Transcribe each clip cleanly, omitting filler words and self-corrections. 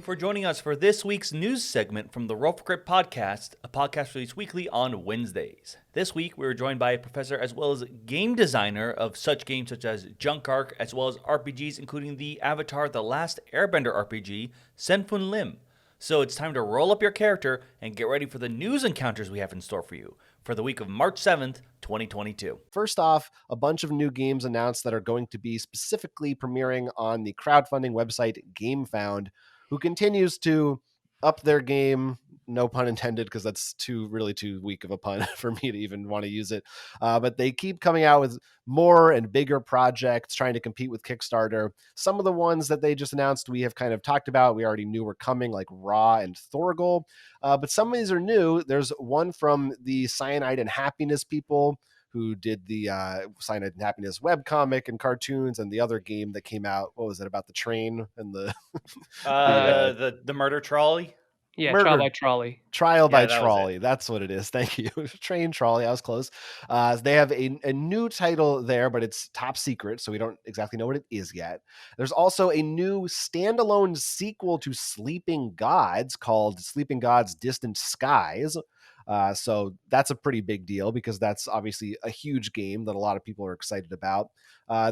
for joining us for this week's news segment from the Roll for Crit podcast, a podcast released weekly on Wednesdays. This week, we were joined by a professor as well as game designer of such games such as Junk Arc, as well as RPGs, including the Avatar: The Last Airbender RPG, Sen-Foong Lim. So it's time to roll up your character and get ready for the news encounters we have in store for you for the week of March 7th, 2022. First off, a bunch of new games announced that are going to be specifically premiering on the crowdfunding website Gamefound, who continues to up their game, no pun intended, because that's really too weak of a pun for me to even want to use it. But they keep coming out with more and bigger projects, trying to compete with Kickstarter. Some of the ones that they just announced, we have kind of talked about. We already knew were coming, like Raw and Thorgal. But some of these are new. There's one from the Cyanide and Happiness people, who did the Cyanide and Happiness webcomic and cartoons, and the other game that came out, what was it, about the train and the... the murder trolley? Yeah, Trial by Trolley. Trial by Trolley. That's what it is. Thank you. Train Trolley. I was close. They have a new title there, but it's top secret, so we don't exactly know what it is yet. There's also a new standalone sequel to Sleeping Gods called Sleeping Gods Distant Skies. So that's a pretty big deal because that's obviously a huge game that a lot of people are excited about.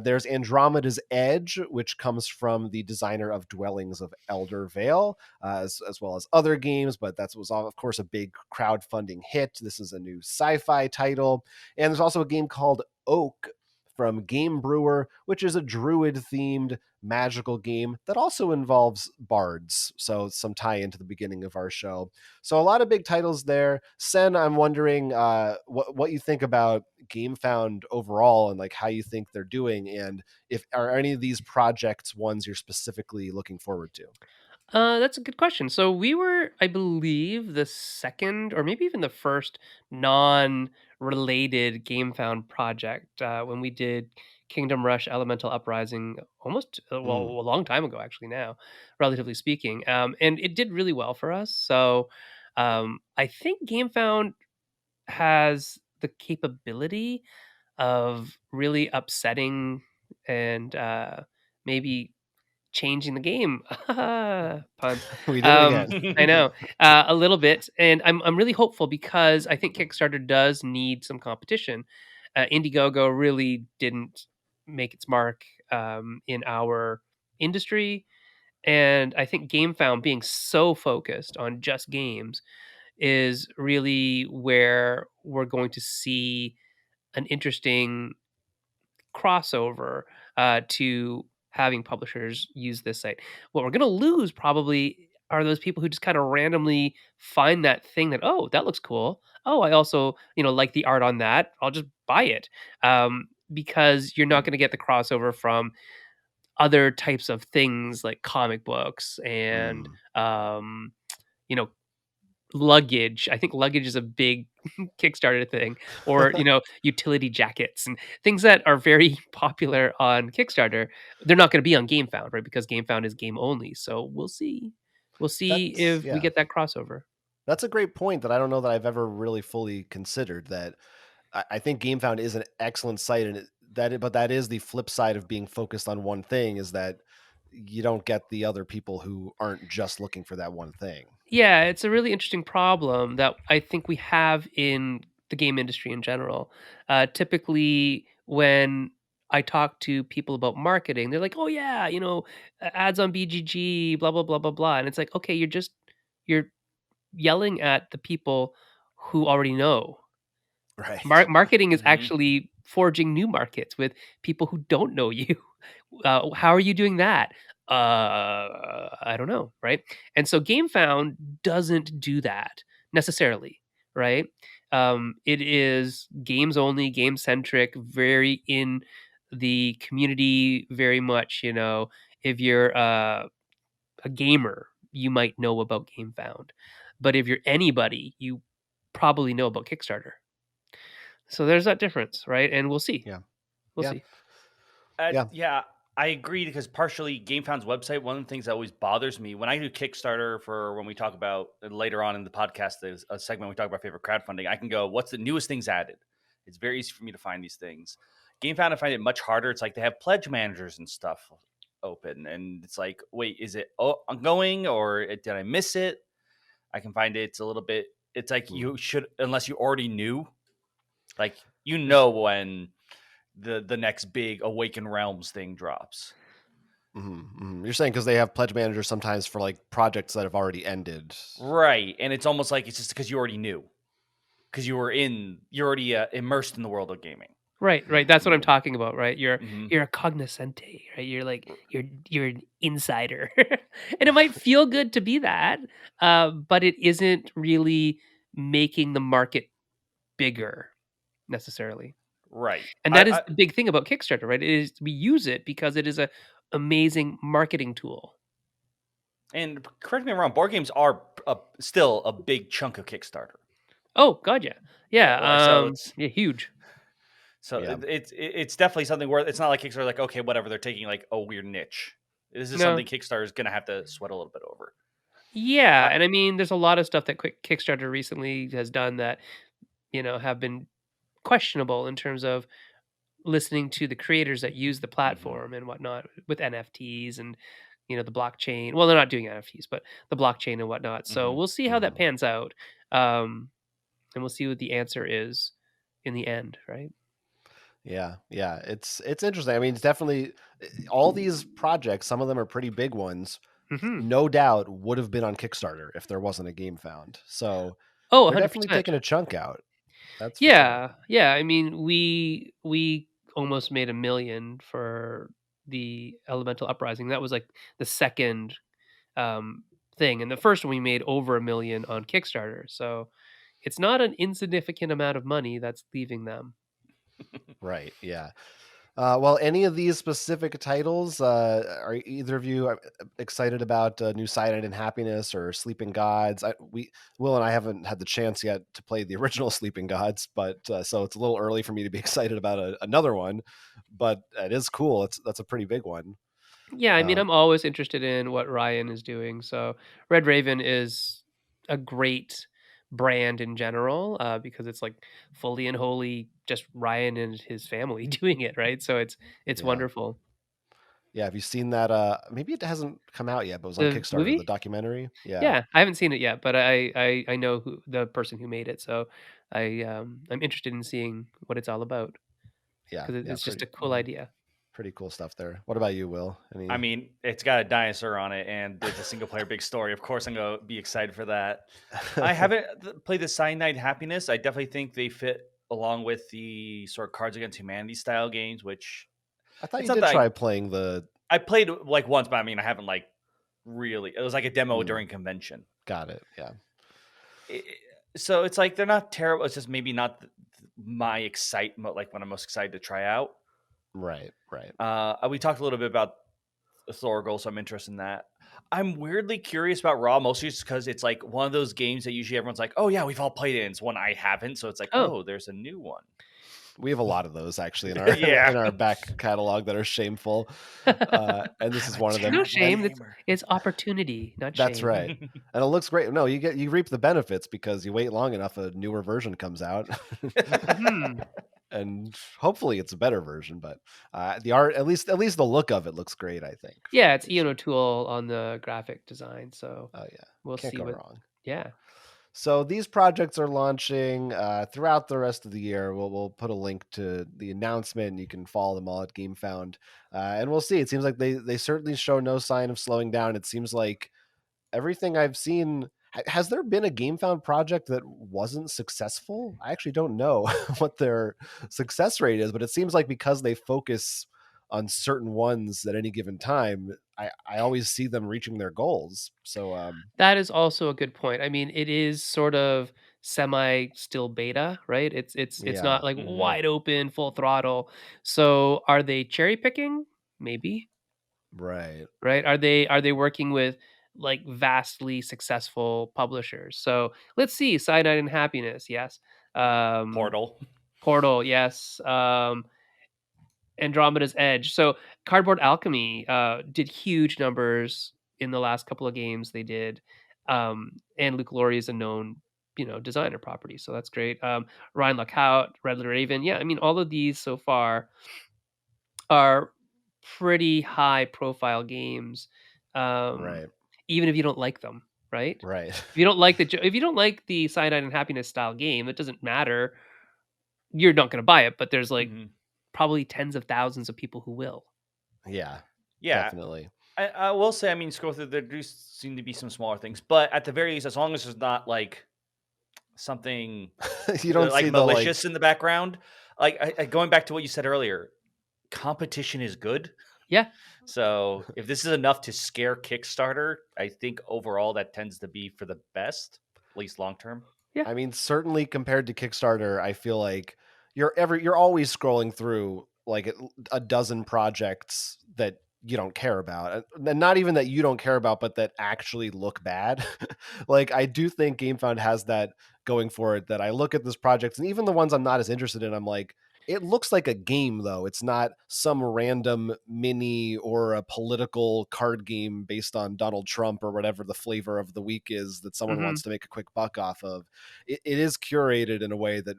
There's Andromeda's Edge, which comes from the designer of Dwellings of Elder Vale, as well as other games, but that was, of course, a big crowdfunding hit. This is a new sci-fi title. And there's also a game called Oak from Game Brewer, which is a druid-themed magical game that also involves bards. So some tie into the beginning of our show. So a lot of big titles there. Sen, I'm wondering what you think about Gamefound overall and like how you think they're doing, and if are any of these projects ones you're specifically looking forward to? That's a good question. So we were, I believe, the second or maybe even the first non-related Gamefound project when we did Kingdom Rush Elemental Uprising almost, a long time ago, actually now, relatively speaking. And it did really well for us. So I think Gamefound has the capability of really upsetting and maybe changing the game. Pun. We did it again. I know a little bit, and I'm really hopeful because I think Kickstarter does need some competition. Indiegogo really didn't make its mark in our industry, and I think Gamefound, being so focused on just games, is really where we're going to see an interesting crossover to having publishers use this site. What we're going to lose probably are those people who just kind of randomly find that thing that, oh, that looks cool. Oh, I also, like the art on that. I'll just buy it. Because you're not going to get the crossover from other types of things like comic books and, luggage. I think luggage is a big Kickstarter thing, or utility jackets and things that are very popular on Kickstarter. They're not going to be on Gamefound, right? Because Gamefound is game only. So we'll see. If we get that crossover. That's a great point that I don't know that I've ever really fully considered. That I think Gamefound is an excellent site, and but that is the flip side of being focused on one thing, is that you don't get the other people who aren't just looking for that one thing. Yeah, it's a really interesting problem that I think we have in the game industry in general. Typically, when I talk to people about marketing, they're like, "Oh yeah, ads on BGG, blah blah blah blah blah," and it's like, okay, you're yelling at the people who already know. Right. Marketing is actually forging new markets with people who don't know you. How are you doing that? I don't know, right? And so Gamefound doesn't do that necessarily, right? It is games only, game centric, very in the community, very much. If you're a gamer, you might know about Gamefound, but if you're anybody, you probably know about Kickstarter. So there's that difference, right? And we'll see. We'll see. Yeah, I agree, because partially Gamefound's website, one of the things that always bothers me when I do Kickstarter, for when we talk about later on in the podcast, there's a segment we talk about favorite crowdfunding. I can go, what's the newest things added? It's very easy for me to find these things. Gamefound, I find it much harder. It's like they have pledge managers and stuff. open, and it's like, wait, is it ongoing or did I miss it? I can find it. It's a little bit. It's like you should, unless you already knew, like when the next big Awaken Realms thing drops. You're saying because they have pledge managers sometimes for like projects that have already ended, right? And it's almost like it's just because you already knew, because you're already immersed in the world of gaming. Right. That's what I'm talking about, right? You're Mm-hmm. you're a cognoscente, right? You're like you're an insider, and it might feel good to be that, but it isn't really making the market bigger necessarily. Right. And that is the big thing about Kickstarter, right? It is we use it because it is a amazing marketing tool. And correct me if I'm wrong, board games are still a big chunk of Kickstarter. Oh God, yeah, So it's huge. so Yeah. it's definitely something where it's not like Kickstarter, like, okay, whatever, they're taking like a weird niche. This is No. something Kickstarter is gonna have to sweat a little bit over. Yeah, and I mean, there's a lot of stuff that Kickstarter recently has done that have been questionable in terms of listening to the creators that use the platform and whatnot with NFTs and the blockchain. Well, they're not doing NFTs, but the blockchain and whatnot. So we'll see how that pans out, and we'll see what the answer is in the end, right? Yeah, it's interesting. I mean, it's definitely all these projects. Some of them are pretty big ones. Mm-hmm. No doubt would have been on Kickstarter if there wasn't a Gamefound. So Oh, they're definitely 100%. taking a chunk out. That's for Yeah, sure. yeah. I mean, we almost made $1 million for the Elemental Uprising. That was like the second thing, and the first one we made over $1 million on Kickstarter. So it's not an insignificant amount of money that's leaving them. Right. Yeah. Well, any of these specific titles, are either of you excited about New Cyanide and Happiness or Sleeping Gods? Will and I haven't had the chance yet to play the original Sleeping Gods, but so it's a little early for me to be excited about another one. But it is cool. That's a pretty big one. Yeah, I mean, I'm always interested in what Ryan is doing. So Red Raven is a great brand in general, because it's like fully and wholly just Ryan and his family doing it, right? So it's Yeah. wonderful. Yeah, have you seen that? Maybe it hasn't come out yet, but it was on The Kickstarter, the movie? documentary. Yeah, Yeah, I haven't seen it yet, but I know who the person who made it, so I'm interested in seeing what it's all about yeah, because it's just pretty, a cool idea. pretty cool stuff there. What about you, Will? I mean, it's got a dinosaur on it, and it's a single player big story. Of course, I'm gonna be excited for that. I haven't played the Cyanide Happiness. I definitely think they fit along with the sort of Cards Against Humanity style games, which I thought it's you not did that try playing the. I played like once, but I mean, I haven't like really. It was like a demo Mm, during convention. got it. Yeah. So it's like they're not terrible. It's just maybe not my excitement, like when I'm most excited to try out. Right. Right. We talked a little bit about Thorgal, so I'm interested in that. I'm weirdly curious about Raw, mostly just because it's like one of those games that usually everyone's like, "Oh yeah, we've all played it." And it's one I haven't, so it's like, Oh. "Oh, there's a new one." We have a lot of those actually in our Yeah. in our back catalog that are shameful, and this is one of them. No And shame. It's opportunity, not shame. that's right, and it looks great. No, you reap the benefits because you wait long enough, a newer version comes out. Mhm. And hopefully it's a better version, but the art, at least the look of it looks great, I think. Yeah, it's Ian O'Toole on the graphic design, so Oh yeah, we'll can't see go what. wrong. Yeah. So these projects are launching throughout the rest of the year. We'll put a link to the announcement, and you can follow them all at Gamefound, and we'll see. It seems like they certainly show no sign of slowing down. It seems like everything I've seen. Has there been a Gamefound project that wasn't successful? I actually don't know what their success rate is, but it seems like because they focus on certain ones at any given time, I always see them reaching their goals. So That is also a good point. I mean, it is sort of semi still beta, right? It's yeah, not like Mhm. wide open, full throttle. So are they cherry picking? Maybe, right. right? Are they working with like vastly successful publishers? So let's see, Cyanide and Happiness, yes. Portal. Portal, yes. Andromeda's Edge. So Cardboard Alchemy did huge numbers in the last couple of games they did. And Luke Laurie is a known, designer property. So that's great. Ryan Lockout, Red Raven. Yeah, I mean, all of these so far are pretty high profile games, um, Right. even if you don't like them, right? Right. If you don't like the Cyanide and Happiness style game, it doesn't matter. You're not gonna buy it, but there's, like, Mhm. probably tens of thousands of people who will. Yeah, Yeah, definitely. I will say, I mean, scroll through, there do seem to be some smaller things, but at the very least, as long as there's not, like, something, You don't like, see the, like, malicious in the background, like, going back to what you said earlier, competition is good. Yeah. So, if this is enough to scare Kickstarter, I think overall that tends to be for the best, at least long term. Yeah. I mean, certainly compared to Kickstarter, I feel like you're always scrolling through like a dozen projects that you don't care about. And not even that you don't care about, but that actually look bad. Like I do think GameFound has that going for it, that I look at this project and even the ones I'm not as interested in, I'm like, it looks like a game though. It's not some random mini or a political card game based on Donald Trump or whatever the flavor of the week is that someone Mhm. wants to make a quick buck off of. It is curated in a way that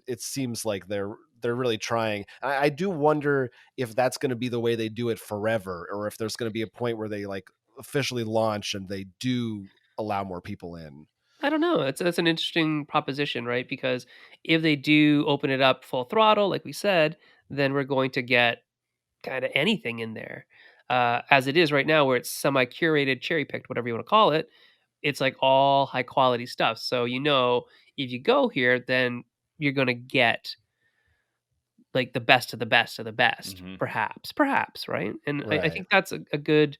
it seems like they're really trying. I do wonder if that's going to be the way they do it forever, or if there's going to be a point where they like officially launch and they do allow more people in. I don't know. That's an interesting proposition, right? Because if they do open it up full throttle, like we said, then we're going to get kind of anything in there. As it is right now, where it's semi curated, cherry picked, whatever you want to call it, it's like all high quality stuff. So if you go here, then you're going to get like the best of the best of the best, Mhm. perhaps, right? And I Right. think that's a good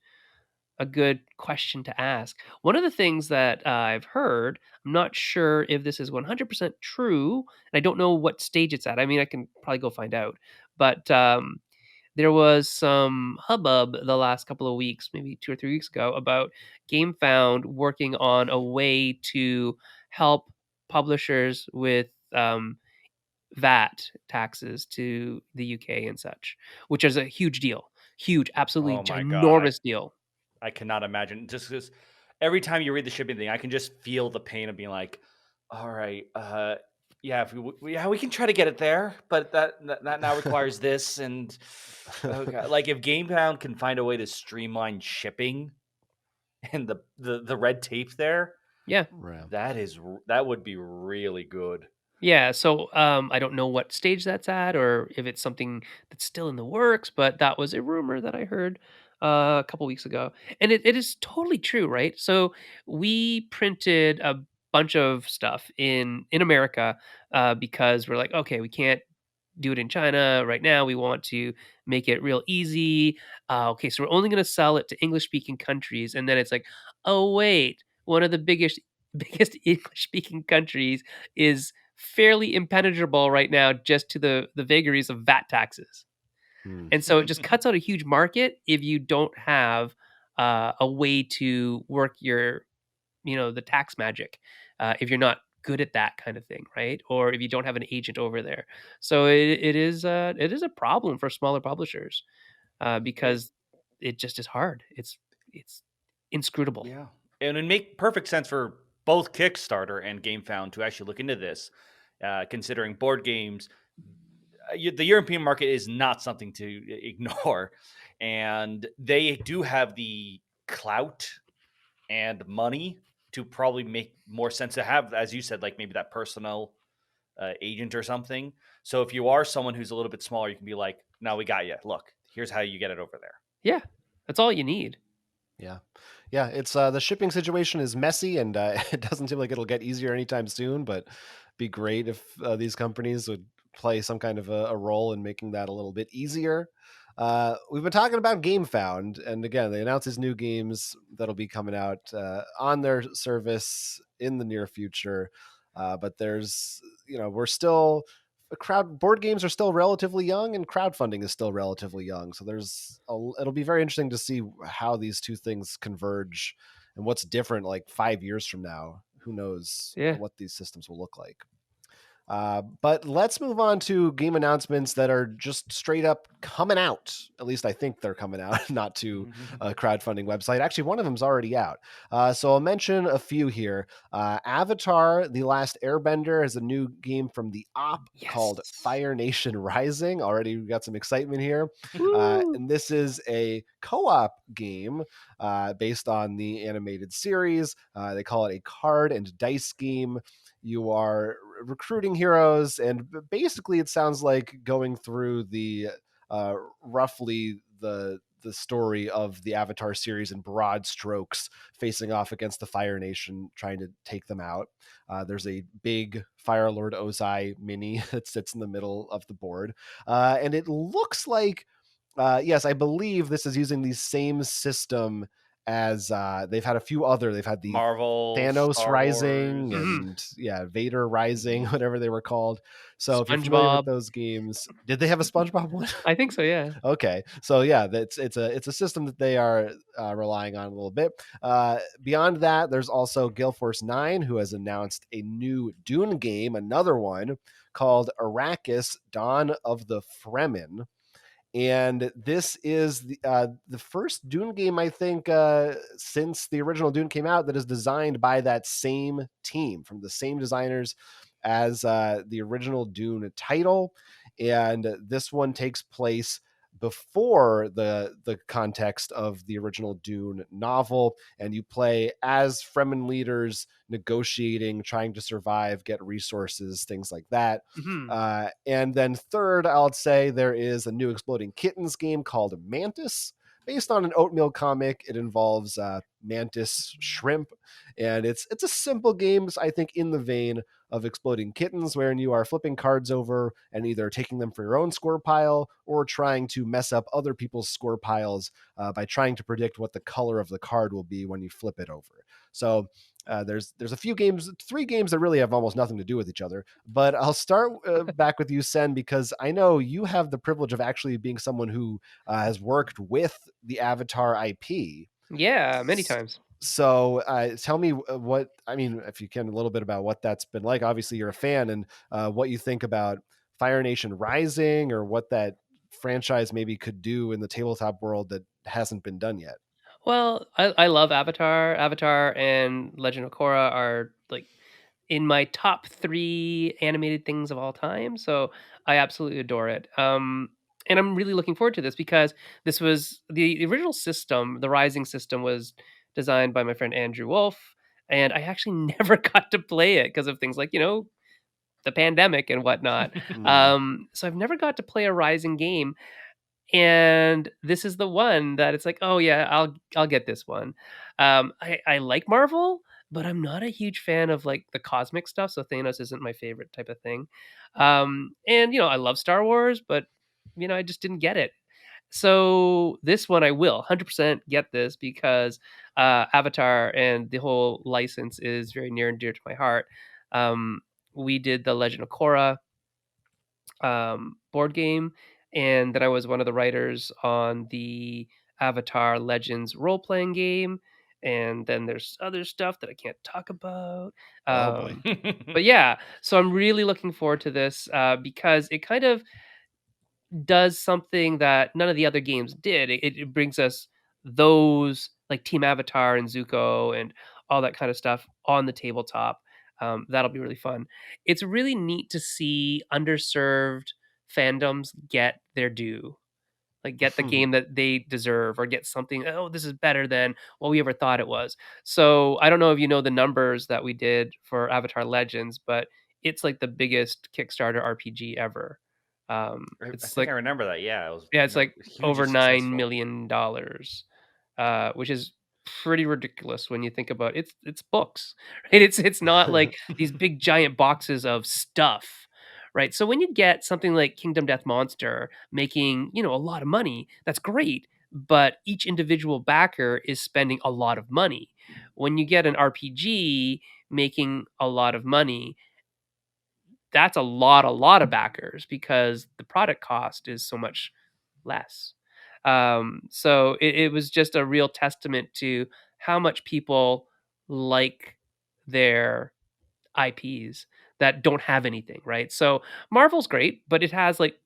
question to ask. One of the things that I've heard, I'm not sure if this is 100% true, and I don't know what stage it's at. I mean, I can probably go find out. But there was some hubbub the last couple of weeks, maybe 2 or 3 weeks ago, about GameFound working on a way to help publishers with VAT taxes to the UK and such, which is a huge deal. Huge, absolutely Oh my god, ginormous deal. I cannot imagine. Just because every time you read the shipping thing, I can just feel the pain of being like, all right, yeah, if yeah, we can try to get it there, but that now requires this, and oh god, like if GamePound can find a way to streamline shipping and the red tape there, Yeah. Right. that would be really good. Yeah, so, I don't know what stage that's at or if it's something that's still in the works, but that was a rumor that I heard, a couple weeks ago, and it is totally true, right? So, we printed a bunch of stuff in America, because we're like, "Okay, we can't do it in China right now. We want to make it real easy. Okay, so we're only going to sell it to English speaking countries." And then it's like, oh wait, one of the biggest English speaking countries is fairly impenetrable right now, just to the vagaries of VAT taxes. Hmm. And so it just cuts out a huge market if you don't have a way to work the tax magic, if you're not good at that kind of thing, right? Or if you don't have an agent over there. So it is a problem for smaller publishers, It, because it just is hard. It's inscrutable. yeah, and it make perfect sense for both Kickstarter and GameFound to actually look into this, considering board games. The European market is not something to ignore, and they do have the clout and money to probably make more sense to have, as you said, like maybe that personal agent or something. So if you are someone who's a little bit smaller, you can be like, "No, we got you. Look, here's how you get it over there." Yeah, that's all you need. Yeah. Yeah, it's the shipping situation is messy and it doesn't seem like it'll get easier anytime soon, but be great if these companies would play some kind of a role in making that a little bit easier. We've been talking about GameFound, and again, they announced these new games that'll be coming out on their service in the near future. But there's, we're still crowd board games are still relatively young and crowdfunding is still relatively young, so it'll be very interesting to see how these two things converge and what's different like 5 years from now. Who knows Yeah. what these systems will look like. But let's move on to game announcements that are just straight up coming out. At least I think they're coming out, not to a crowdfunding website. Actually, one of them's already out. So I'll mention a few here. Avatar: The Last Airbender is a new game from the Op called Fire Nation Rising. Already we got some excitement here. And this is a co-op game based on the animated series. They call it a card and dice game. You are recruiting heroes, and basically it sounds like going through the roughly the story of the Avatar series in broad strokes, facing off against the Fire Nation, trying to take them out. There's a big Fire Lord Ozai mini that sits in the middle of the board, and it looks like, yes, I believe this is using the same system as they've had a few other. They've had the Marvel, Thanos Star Rising Wars. and Vader Rising, whatever they were called. So if you're familiar with those games, did they have a SpongeBob one? I think so, yeah. Okay, so yeah, it's a system that they are relying on a little bit. Beyond that, there's also Gale Force 9, who has announced a new Dune game, another one called Arrakis: Dawn of the Fremen. And this is the first Dune game, I think, since the original Dune came out, that is designed by that same team, from the same designers as the original Dune title. And this one takes place before the context of the original Dune novel, and you play as Fremen leaders negotiating, trying to survive, get resources, things like that. And then third, I'll say there is a new Exploding Kittens game called Mantis, based on an oatmeal comic. It involves mantis shrimp, and it's a simple game, I think, in the vein of Exploding Kittens, wherein you are flipping cards over and either taking them for your own score pile or trying to mess up other people's score piles by trying to predict what the color of the card will be when you flip it over. So there's a few games, 3 games that really have almost nothing to do with each other. But I'll start back with you, Sen, because I know you have the privilege of actually being someone who has worked with the Avatar IP. Yeah, many times. So tell me what, I mean, if you can, a little bit about what that's been like. Obviously, you're a fan, and what you think about Fire Nation Rising, or what that franchise maybe could do in the tabletop world that hasn't been done yet. Well, I love Avatar. Avatar and Legend of Korra are like in my top 3 animated things of all time, so I absolutely adore it. And I'm really looking forward to this because this was the original system. The Rising system was designed by my friend Andrew Wolf, and I actually never got to play it because of things like, the pandemic and whatnot. So I've never got to play a Rising game, and this is the one that it's like, oh yeah, I'll get this one. I like Marvel, but I'm not a huge fan of like the cosmic stuff. So Thanos isn't my favorite type of thing. And I love Star Wars, but I just didn't get it. So this one I will 100% get this because Avatar and the whole license is very near and dear to my heart. We did the Legend of Korra board game, and then I was one of the writers on the Avatar Legends role playing game. And then there's other stuff that I can't talk about. Oh boy. But yeah, so I'm really looking forward to this because it kind of does something that none of the other games did. It brings us those like Team Avatar and Zuko and all that kind of stuff on the tabletop. That'll be really fun. It's really neat to see underserved fandoms get their due, like get the game that they deserve, or get something. Oh, this is better than what we ever thought it was. So I don't know if you know the numbers that we did for Avatar Legends, but it's like the biggest Kickstarter RPG ever. I It's think like I remember that. Yeah, it was. it's like hugely over successful. $9 million, which is pretty ridiculous when you think about it. It's books, right? It's not like these big giant boxes of stuff, right? So when you get something like Kingdom Death Monster making a lot of money, that's great. But each individual backer is spending a lot of money. When you get an RPG making a lot of money, that's a lot of backers because the product cost is so much less. So it was just a real testament to how much people like their IPs that don't have anything, right? So Marvel's great, but it has like,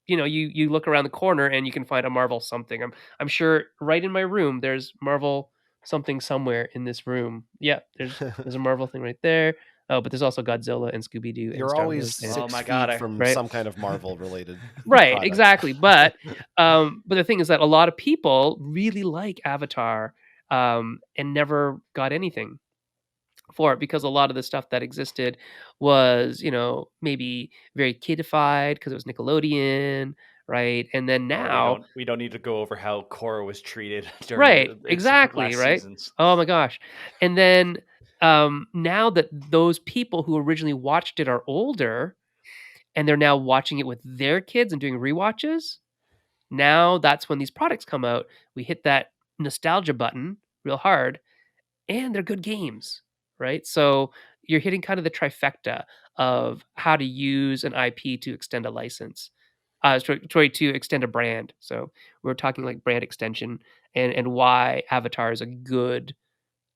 you look around the corner and you can find a Marvel something. I'm sure right in my room there's Marvel something somewhere in this room. Yeah, there's a Marvel thing right there. Oh, but there's also Godzilla and Scooby Doo and You're Star always Wars and Oh 6 my god, feet from right. some kind of Marvel related Right, product. exactly. But the thing is that a lot of people really like Avatar, and never got anything for it because a lot of the stuff that existed was, maybe very kidified because it was Nickelodeon, right? And then oh, we now, don't need to go over how Korra was treated during right, its exactly, last right? seasons. Oh my gosh. And then now that those people who originally watched it are older and they're now watching it with their kids and doing rewatches, now that's when these products come out. We hit that nostalgia button real hard and they're good games, right? So you're hitting kind of the trifecta of how to use an IP to extend a license, to extend a brand. So we're talking like brand extension and why Avatar is a good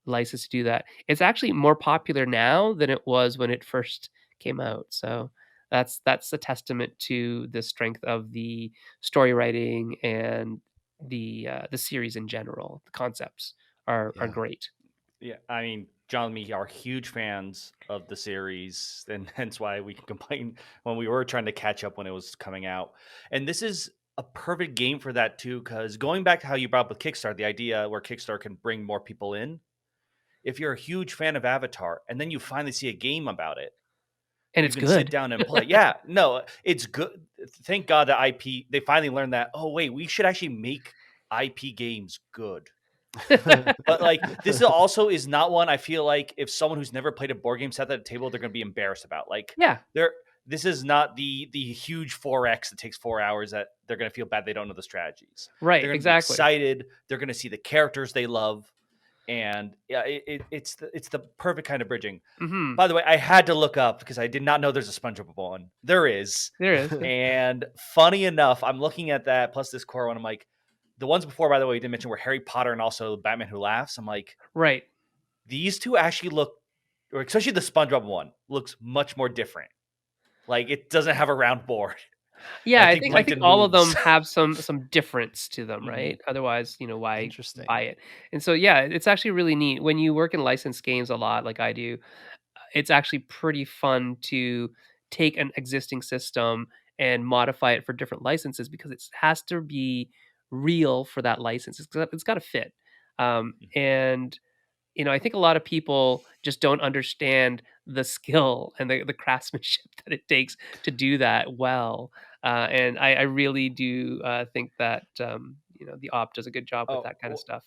license to do that. It's actually more popular now than it was when it first came out. So that's a testament to the strength of the story writing and the series in general. The concepts are Yeah. great. Yeah, I mean, John and me are huge fans of the series, and hence why we can complain when we were trying to catch up when it was coming out. And this is a perfect game for that too, because going back to how you brought up with Kickstarter, the idea where Kickstarter can bring more people in. If you're a huge fan of Avatar, and then you finally see a game about it, And you it's can sit good. down and play. Yeah, no, it's good. Thank God that IP they finally learned that. Oh wait, we should actually make IP games good. But like this also is not one I feel like if someone who's never played a board game sat at a table, they're gonna be embarrassed about. Like Yeah, this is not the huge 4X that takes 4 hours that they're gonna feel bad they don't know the strategies. right, They're gonna be exactly. excited, they're gonna see the characters they love, and yeah, it's the perfect kind of bridging. Mhm. By the way, I had to look up because I did not know there's a SpongeBob one. There is. There is, yeah. And funny enough, I'm looking at that plus this core one. I'm like, the ones before, by the way, you didn't mention were Harry Potter and also Batman Who Laughs. I'm like, Right. these two actually look, or especially the SpongeBob one, looks much more different. Like it doesn't have a round board. And Yeah, I I think think I think Plankton all of them moves. have some difference to them, Mhm. right? Otherwise, why Interesting. buy it? And so, yeah, it's actually really neat when you work in licensed games a lot, like I do. It's actually pretty fun to take an existing system and modify it for different licenses because it has to be real for that license. It's got to fit. And I think a lot of people just don't understand the skill and the craftsmanship that it takes to do that well. And I really do think that the op does a good job with Oh, that kind of stuff.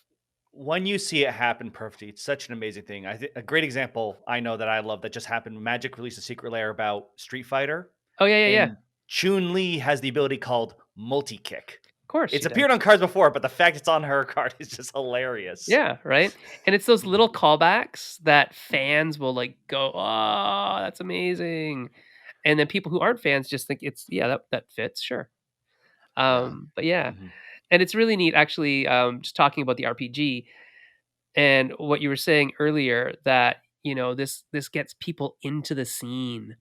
when you see it happen perfectly, it's such an amazing thing. I think a great example I know that I love that just happened. Magic released a secret layer about Street Fighter, Oh yeah, yeah, yeah. and Chun Li has the ability called multi kick. Of course It's she does. appeared on cards before, but the fact it's on her card is just hilarious. Yeah, right. And it's those little callbacks that fans will like go, "Oh, that's amazing," and then people who aren't fans just think it's that fits, sure. Yeah. But yeah, Mhm. and it's really neat actually. Just talking about the RPG. And what you were saying earlier that, this gets people into the scene,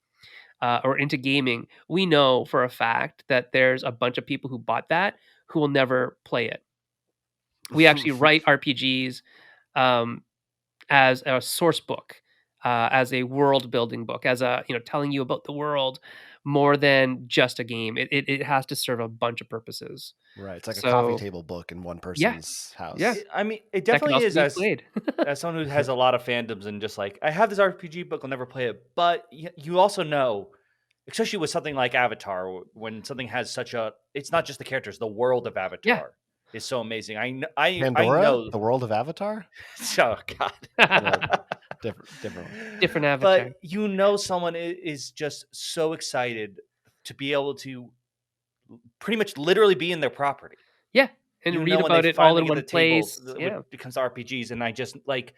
or into gaming. We know for a fact that there's a bunch of people who bought that who will never play it. We actually write RPGs, um, as a source book, as a world building book, as a, telling you about the world more than just a game. It has to serve a bunch of purposes. Right. It's like a coffee So table book in one yeah, person's yeah, house. I mean, it that can definitely also is be played. as someone who has a lot of fandoms and just like I have this RPG book, I'll never play it. But you also know, especially with something like Avatar, when something has such a, it's not just the characters, the world of Yeah. Avatar is so amazing. I Pandora, know. the world of Avatar? Oh God. No, different one. Different But avatar. someone is just so excited to be able to pretty much literally be in their property. Yeah, and read When they about it all finally in get the one table, place. Yeah. it becomes RPGs, and I just like.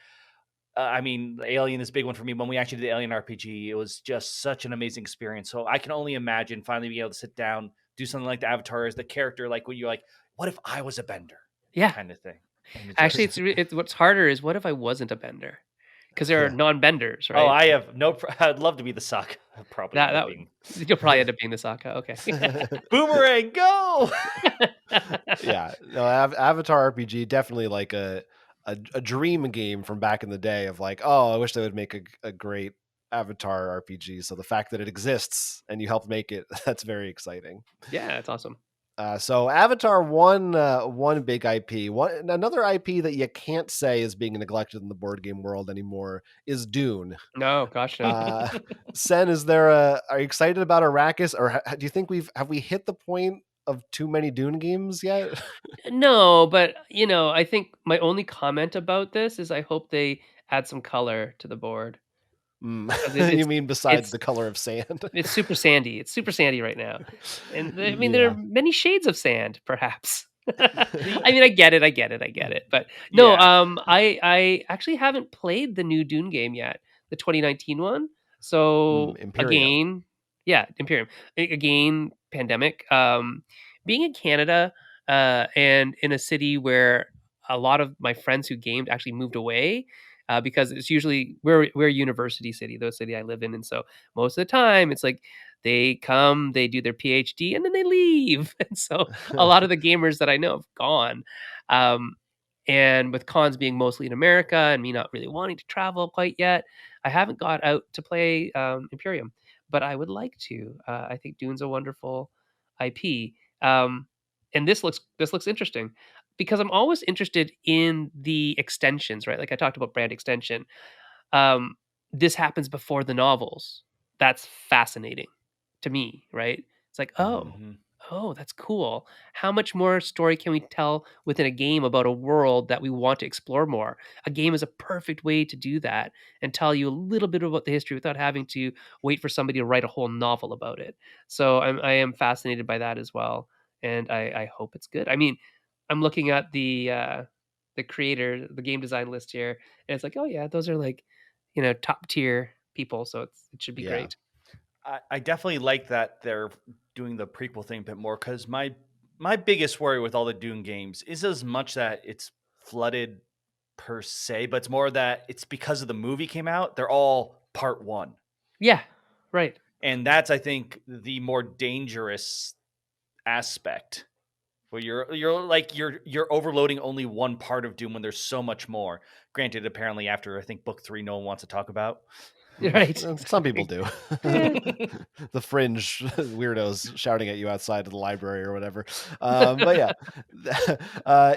I mean, Alien is a big one for me. When we actually did the Alien RPG, it was just such an amazing experience. So I can only imagine finally being able to sit down, do something like the Avatar as the character, like when you're like, "What if I was a bender?" Yeah. kind of thing. And it Actually, just it's what's harder is what if I wasn't a bender? because they're non-benders, right? Oh, I have no. I'd love to be the Sokka. Probably That end up that being you'll probably end up being the Sokka. Okay. Boomerang. Go. Yeah, no, Avatar RPG definitely like a dream game from back in the day of like, oh, I wish they would make a great Avatar RPG. So the fact that it exists and you helped make it, that's very exciting. Yeah, it's awesome. So Avatar one big IP. Another IP that you can't say is being neglected in the board game world anymore is Dune. No, gosh, no. Sen, are you excited about Arrakis, or do you think have we hit the point of too many Dune games yet? No, but I think my only comment about this is I hope they add some color to the board because You mean besides it's the color of sand? it's super sandy. It's super sandy right now, and I mean there are Yeah. many shades of sand, perhaps. The- I mean, I get it, but no, Yeah. I actually haven't played the new Dune game yet, the 2019 one. So Imperium. again, yeah, Imperium. Again, pandemic. Being in Canada, and in a city where a lot of my friends who gamed actually moved away. Because it's usually we're a university city, the city I live in, and so most of the time it's like they come, they do their PhD, and then they leave. And so a lot of the gamers that I know have gone. Um, and with cons being mostly in America and me not really wanting to travel quite yet, I haven't got out to play Imperium, but I would like to. I think Dune's a wonderful IP, and this looks interesting because I'm always interested in the extensions, right? Like I talked about brand extension. Um, this happens before the novels. That's fascinating to me, right? It's like, Mhm. oh, that's cool. How much more story can we tell within a game about a world that we want to explore more? A game is a perfect way to do that and tell you a little bit about the history without having to wait for somebody to write a whole novel about it. So I am fascinated by that as well, and I hope it's good. I mean, I'm looking at the creator, the game design list here, and it's like, oh yeah, those are like, top tier people, so it should be Yeah. great. I definitely like that they're doing the prequel thing a bit more because my biggest worry with all the Dune games is as much that it's flooded per se, but it's more that it's because of the movie came out. They're all part one, Yeah, right. and that's I think the more dangerous aspect. Where you're overloading only one part of Doom when there's so much more. Granted, apparently after I think book 3, no one wants to talk about. Right. Some people do. Eh. The fringe weirdos shouting at you outside of the library or whatever. But yeah,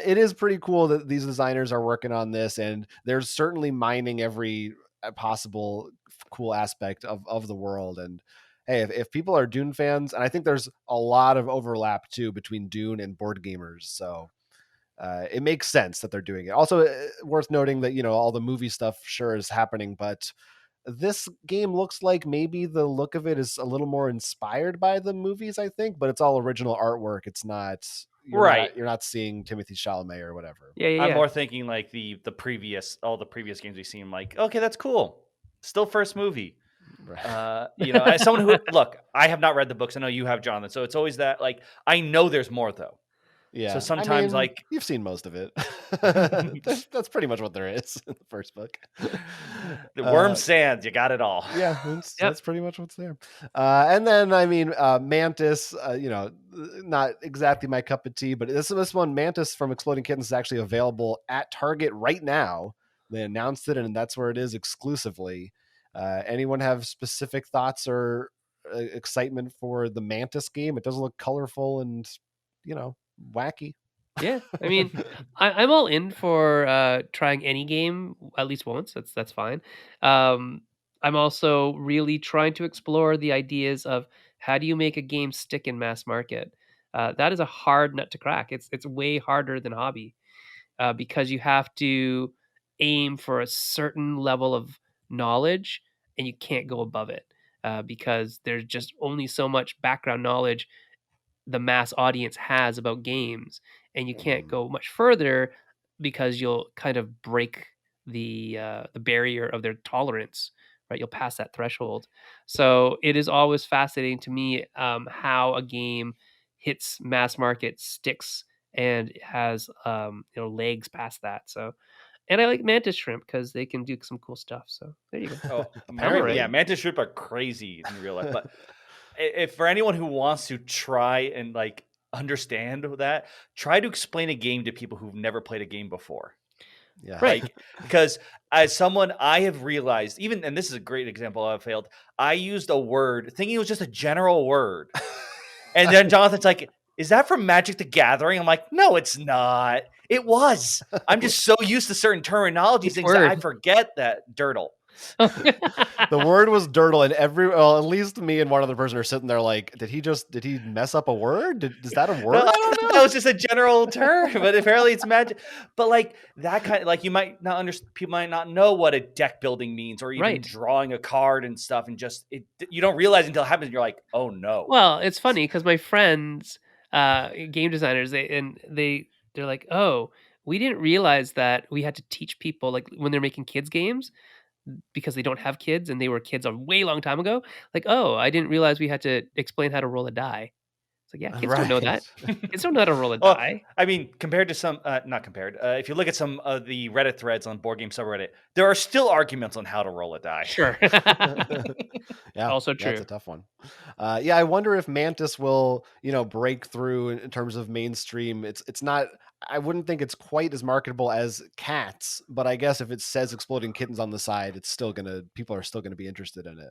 it is pretty cool that these designers are working on this, and they're certainly mining every possible cool aspect of the world. And hey, if people are Dune fans, and I think there's a lot of overlap too between Dune and board gamers, so it makes sense that they're doing it. Also, worth noting that all the movie stuff sure is happening, but this game looks like maybe the look of it is a little more inspired by the movies, I think, but it's all original artwork. It's not Right. you're not seeing Timothy Chalamet or whatever. Yeah, yeah, I'm yeah. more thinking like the previous all the previous games we've seen. Like, okay, that's cool. Still first movie. Right. As someone who look, I have not read the books. I know you have, Jonathan. So it's always that like I know there's more though. So Yeah, I sometimes mean, like you've seen most of it. That's pretty much what there is in the first book. the worm sands, you got it all. Yeah, Yep. that's pretty much what's there. And then I mean, Mantis, not exactly my cup of tea, but this one, Mantis from Exploding Kittens, is actually available at Target right now. They announced it, and that's where it is exclusively. Anyone have specific thoughts or excitement for the Mantis game? It does look colorful and wacky. Yeah, I mean, I'm all in for trying any game at least once. That's fine. Um, I'm also really trying to explore the ideas of how do you make a game stick in mass market. That is a hard nut to crack. It's way harder than hobby, because you have to aim for a certain level of knowledge and you can't go above it, because there's just only so much background knowledge the mass audience has about games, and you can't go much further because you'll kind of break the barrier of their tolerance, right? You'll pass that threshold. So it is always fascinating to me, how a game hits mass market, sticks, and has legs past that. So And I like mantis shrimp because they can do some cool stuff. So there you go. Oh, Apparently. yeah, mantis shrimp are crazy in real life. But if for anyone who wants to try and like understand that, try to explain a game to people who've never played a game before. Yeah. Right. Like, because as someone, I have realized, even, and this is a great example I've failed, I used a word thinking it was just a general word. And then Jonathan's like, is that from Magic the Gathering? I'm like, no, it's not. It was. I'm just so used to certain terminology Which things that I word? forget that dirtle. The word was dirtle, and at least me and one other person are sitting there like, did he mess up a word? Is that a word? No, I I don't thought know. that was just a general term, but apparently it's magic. But like that kind of, like, you might not understand, people might not know what a deck building means, or even Right. drawing a card and stuff, and just you don't realize until it happens. And you're like, oh no. Well, it's funny because my friends, game designers, they're like, oh, we didn't realize that we had to teach people like when they're making kids games because they don't have kids and they were kids a way long time ago. Like, oh, I didn't realize we had to explain how to roll a die. It's like, yeah, kids don't know that. Kids don't know how to roll a Well, die. I mean, compared to some, not compared. If you look at some of the Reddit threads on Board Game Subreddit, there are still arguments on how to roll a die. Sure. Yeah, Also that's true. a tough one. Yeah, I wonder if Mantis will, break through in terms of mainstream. It's not. I wouldn't think it's quite as marketable as Cats, but I guess if it says Exploding Kittens on the side, people are still gonna be interested in it.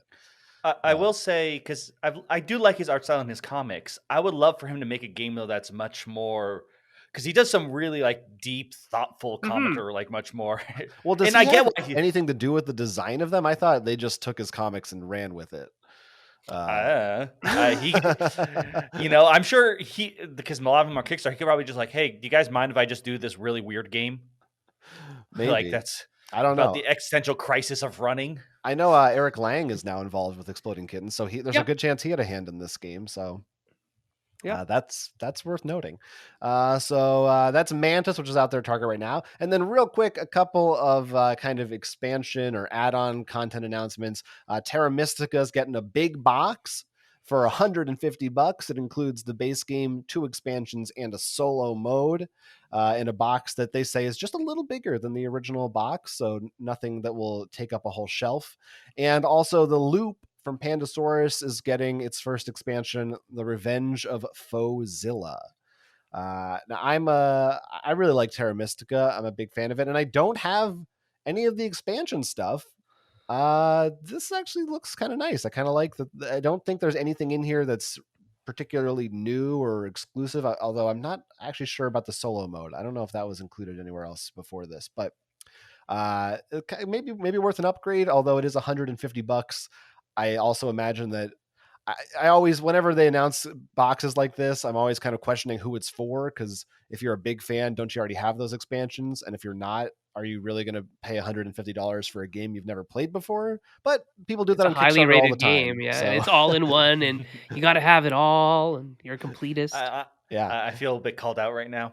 I will say, because I do like his art style in his comics. I would love for him to make a game though that's much more, because he does some really like deep, thoughtful comics, or like much more. Well, does and he I get have why anything to do with the design of them? I thought they just took his comics and ran with it. He, I'm sure because a lot of them are Kickstarter. He could probably just like, hey, do you guys mind if I just do this really weird game? Maybe. Like that's I don't about know. the existential crisis of running. I know Eric Lang is now involved with Exploding Kittens, so there's a Yep. good chance he had a hand in this game. So Yeah. that's worth noting. So that's Mantis, which is out there Target right now. And then real quick, a couple of kind of expansion or add-on content announcements. Terra Mystica is getting a big box for $150. It includes the base game, 2 expansions, and a solo mode in a box that they say is just a little bigger than the original box, so nothing that will take up a whole shelf. And also the Loop from Pandasaurus is getting its first expansion, The Revenge of Fauxzilla. Now I really like Terra Mystica. I'm a big fan of it, and I don't have any of the expansion stuff. This actually looks kind of nice. I kind of like that. I don't think there's anything in here that's particularly new or exclusive, although I'm not actually sure about the solo mode. I don't know if that was included anywhere else before this, but maybe worth an upgrade, although it is $150. I also imagine that I always, whenever they announce boxes like this, I'm always kind of questioning who it's for, because if you're a big fan, don't you already have those expansions? And if you're not, are you really going to pay $150 for a game you've never played before? But people do that It's a on highly Kickstarter all the rated time. game, yeah. So. And it's all in one, and you got to have it all, and you're a completist. Yeah. I feel a bit called out right now.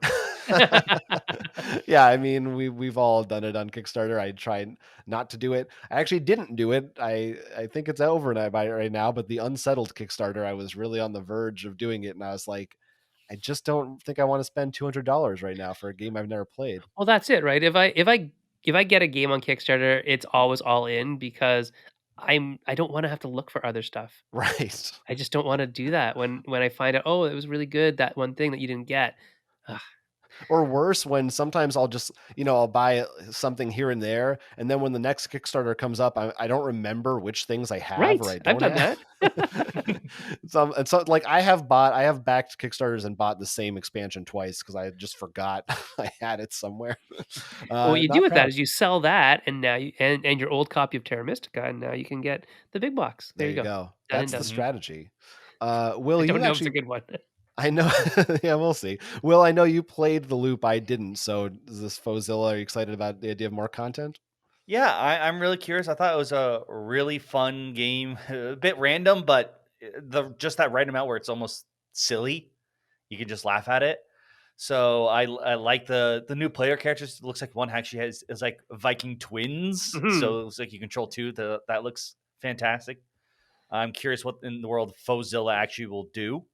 Yeah, I mean, we've all done it on Kickstarter. I tried not to do it. I actually didn't do it. I think it's over right now, but the Unsettled Kickstarter, I was really on the verge of doing it, and I was like, I just don't think I want to spend $200 right now for a game I've never played. Well, that's it, right? If I get a game on Kickstarter, it's always all in because I don't want to have to look for other stuff. Right. I just don't want to do that when I find out, oh, it was really good, that one thing that you didn't get. Ugh. Or worse, when sometimes I'll just, I'll buy something here and there, and then when the next Kickstarter comes up, I don't remember which things I have Right. or I I've don't done have. that. So like I have backed Kickstarters and bought the same expansion twice because I just forgot I had it somewhere. Well, what you not do with that proud. is you sell that, and now and your old copy of Terra Mystica, and now you can get the big box. There you go. Done That's and the done. strategy. Will I don't you know if it's actually? a good one. I know. Yeah, we'll see. Will, I know you played the Loop. I didn't. So is this Fauxzilla? Are you excited about the idea of more content? Yeah, I'm really curious. I thought it was a really fun game, a bit random, but just that right amount where it's almost silly. You can just laugh at it. So I like the new player characters. It looks like one actually is like Viking twins. Mhm. So it looks like you control two. That looks fantastic. I'm curious what in the world Fauxzilla actually will do.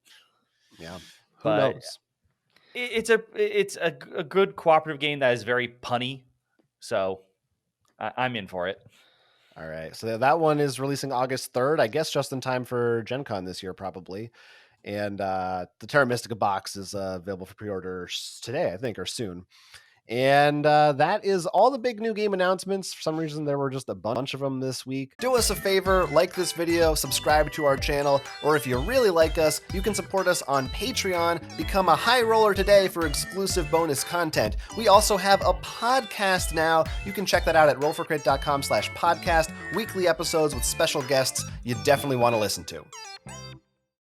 Yeah. Who But knows? it's a good cooperative game that is very punny. So I'm in for it. All right. So that one is releasing August 3rd, I guess just in time for Gen Con this year, probably. And the Terra Mystica box is available for pre-order today, I think, or soon. And that is all the big new game announcements. For some reason, there were just a bunch of them this week. Do us a favor, like this video, subscribe to our channel, or if you really like us, you can support us on Patreon. Become a high roller today for exclusive bonus content. We also have a podcast now. You can check that out at rollforcrit.com/podcast. Weekly episodes with special guests you definitely want to listen to.